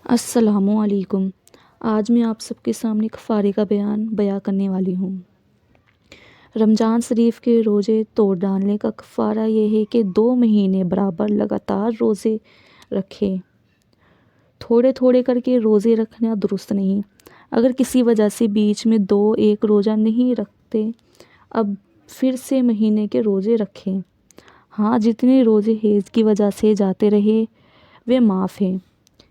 السلام علیکم۔ آج میں آپ سب کے سامنے کفارے کا بیان کرنے والی ہوں۔ رمضان شریف کے روزے توڑ ڈالنے کا کفارہ یہ ہے کہ 2 مہینے برابر لگاتار روزے رکھیں۔ تھوڑے تھوڑے کر کے روزے رکھنا درست نہیں۔ اگر کسی وجہ سے بیچ میں 2-1 روزہ نہیں رکھتے، اب پھر سے مہینے کے روزے رکھیں۔ ہاں، جتنے روزے حیض کی وجہ سے جاتے رہے وہ معاف ہیں۔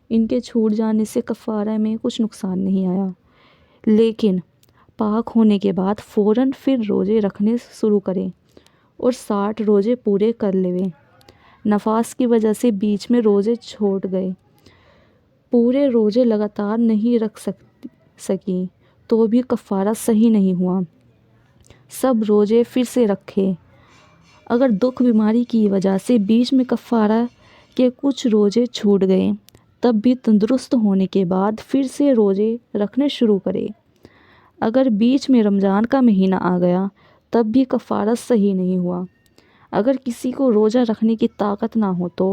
ان کے چھوٹ جانے سے کفارہ میں کچھ نقصان نہیں آیا، لیکن پاک ہونے کے بعد فوراً پھر روزے رکھنے شروع کریں اور 60 روزے پورے کر لیں۔ نفاس کی وجہ سے بیچ میں روزے چھوٹ گئے، پورے روزے لگاتار نہیں رکھ سکیں تو بھی کفارہ صحیح نہیں ہوا۔ سب روزے پھر سے رکھیں۔ اگر دکھ بیماری کی وجہ سے بیچ میں کفارہ کے کچھ روزے چھوٹ گئے، تب بھی تندرست ہونے کے بعد پھر سے روزے رکھنے شروع کریں۔ اگر بیچ میں رمضان کا مہینہ آ گیا، تب بھی کفارہ صحیح نہیں ہوا۔ اگر کسی کو روزہ رکھنے کی طاقت نہ ہو تو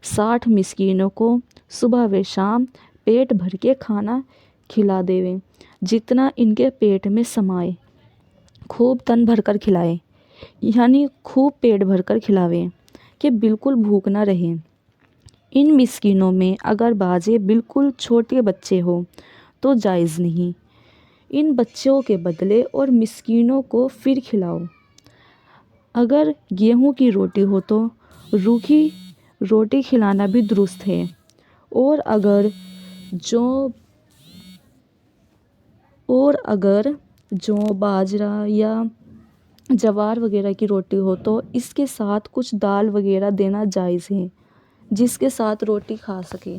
60 مسکینوں کو صبح و شام پیٹ بھر کے کھانا کھلا دیں، جتنا ان کے پیٹ میں سمائے۔ خوب تن بھر کر کھلائیں، یعنی خوب پیٹ بھر کر کھلاویں کہ بالکل بھوک نہ رہے۔ ان مسکینوں میں اگر بعض بالکل چھوٹے بچے ہوں تو جائز نہیں۔ ان بچوں کے بدلے اور مسکینوں کو پھر کھلاؤ۔ اگر گیہوں کی روٹی ہو تو روکھی روٹی کھلانا بھی درست ہے، اور اگر جو باجرہ یا جوار وغیرہ کی روٹی ہو تو اس کے ساتھ کچھ دال وغیرہ دینا جائز ہے، جس کے ساتھ روٹی کھا سکے۔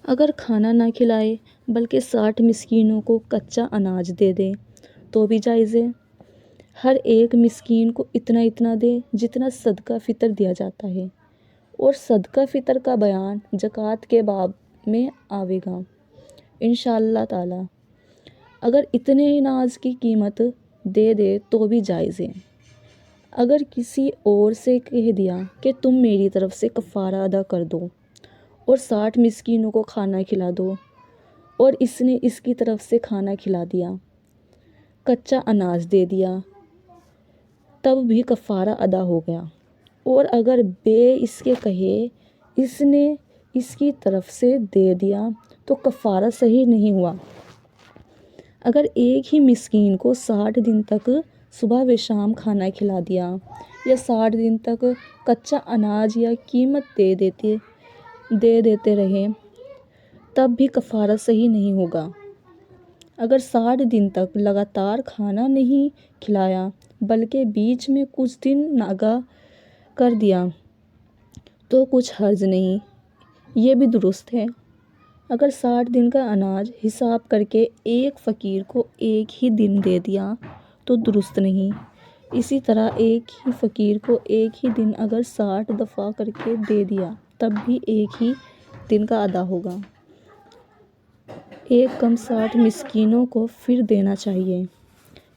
اگر کھانا نہ کھلائے بلکہ 60 مسکینوں کو کچا اناج دے دے تو بھی جائز ہے۔ ہر ایک مسکین کو اتنا دے جتنا صدقہ فطر دیا جاتا ہے، اور صدقہ فطر کا بیان زکوٰۃ کے باب میں آئے گا انشاءاللہ تعالی۔ اگر اتنے اناج کی قیمت دے دے تو بھی جائز ہے۔ اگر کسی اور سے کہہ دیا کہ تم میری طرف سے کفارہ ادا کر دو اور 60 مسکینوں کو کھانا کھلا دو، اور اس نے اس کی طرف سے کھانا کھلا دیا، کچا اناج دے دیا، تب بھی کفارہ ادا ہو گیا۔ اور اگر بے اس کے کہے اس نے اس کی طرف سے دے دیا تو کفارہ صحیح نہیں ہوا۔ اگر ایک ہی مسکین کو 60 دن تک صبح و شام کھانا کھلا دیا یا 60 دن تک کچا اناج یا قیمت دے دیتے رہے، تب بھی کفارہ صحیح نہیں ہوگا۔ اگر 60 دن تک لگاتار کھانا نہیں کھلایا بلکہ بیچ میں کچھ دن ناگا کر دیا تو کچھ حرج نہیں، یہ بھی درست ہے۔ اگر 60 دن کا اناج حساب کر کے ایک فقیر کو ایک ہی دن دے دیا تو درست نہیں۔ اسی طرح ایک ہی فقیر کو ایک ہی دن اگر 60 دفعہ کر کے دے دیا تب بھی ایک ہی دن کا ادا ہوگا۔ ایک کم 60 مسکینوں کو پھر دینا چاہیے۔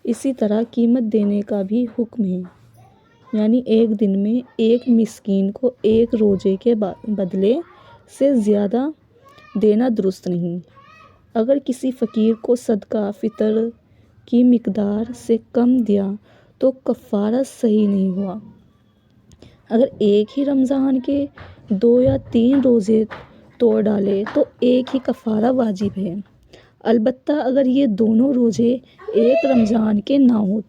اسی طرح قیمت دینے کا بھی حکم ہے، یعنی ایک دن میں ایک مسکین کو ایک روزے کے بدلے سے زیادہ دینا درست نہیں۔ اگر کسی فقیر کو صدقہ فطر کی مقدار سے کم دیا تو کفارہ صحیح نہیں ہوا۔ اگر ایک ہی رمضان کے 2 یا 3 روزے توڑ ڈالے تو ایک ہی کفارہ واجب ہے، البتہ اگر یہ دونوں روزے ایک رمضان کے نہ ہوں